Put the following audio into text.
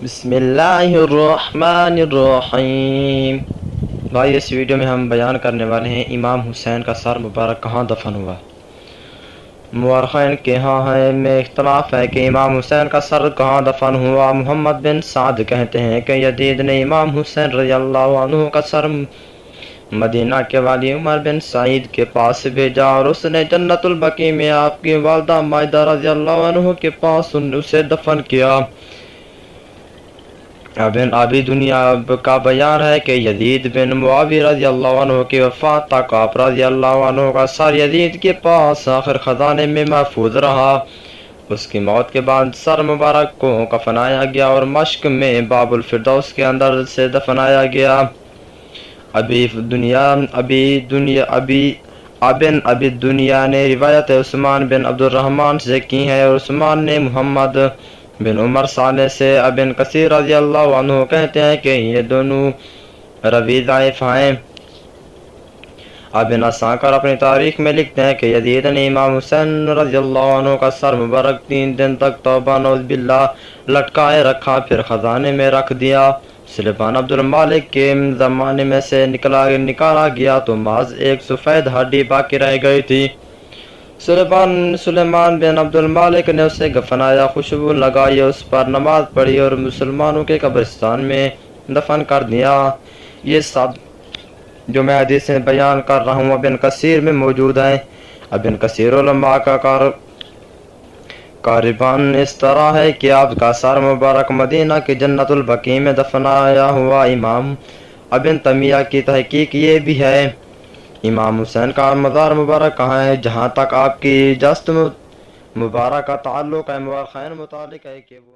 بسم اللہ الرحمن الرحیم۔ بھائی اس ویڈیو میں ہم بیان کرنے والے ہیں امام حسین کا سر مبارک کہاں دفن ہوا۔ مورخین کے ہاں میں اختلاف ہے کہ امام حسین کا سر کہاں دفن ہوا۔ محمد بن سعد کہتے ہیں کہ یزید نے امام حسین رضی اللہ عنہ کا سر مدینہ کے والی عمر بن سعید کے پاس بھیجا اور اس نے جنت البقیع میں آپ کی والدہ مائدہ رضی اللہ عنہ کے پاس اسے دفن کیا۔ ابن ابی دنیا کا بیان ہے کہ یزید بن معاویہ رضی اللہ عنہ کی وفات تک آپ رضی اللہ عنہ کا سر یزید کے پاس آخر خزانے میں محفوظ رہا۔ اس کی موت کے بعد سر مبارک کو کفنایا گیا اور مشق میں باب الفردوس کے اندر سے دفنایا گیا۔ ابن ابی دنیا نے روایت عثمان بن عبد الرحمن سے کی ہے اور عثمان نے محمد بن عمر صالح سے۔ ابن کثیر رضی اللہ عنہ کہتے ہیں کہ یہ دونوں راوی ضعیف ہیں۔ ابن عساکر اپنی تاریخ میں لکھتے ہیں کہ یزید نے امام حسین رضی اللہ عنہ کا سر مبارک 3 دن تک توبہ نعوذ باللہ لٹکائے رکھا، پھر خزانے میں رکھ دیا۔ سلیمان عبد المالک کے زمانے میں سے نکالا گیا تو محض ایک سفید ہڈی باقی رہ گئی تھی۔ سلیمان بن عبد المالک نے اسے دفنایا، خوشبو لگائی، اس پر نماز پڑھی اور مسلمانوں کے قبرستان میں دفن کر دیا۔ یہ سب جو میں حدیثیں بیان کر رہا ہوں ابن کثیر میں موجود ہیں۔ ابن کثیر علماء کا کاربان اس طرح ہے کہ آپ کا سر مبارک مدینہ کی جنت البقیع میں دفنایا ہوا۔ امام ابن تیمیہ کی تحقیق یہ بھی ہے۔ امام حسین کا مزار مبارک کہاں ہے؟ جہاں تک آپ کی جسد مبارک کا تعلق ہے، مورخین متعلق ہے کہ وہ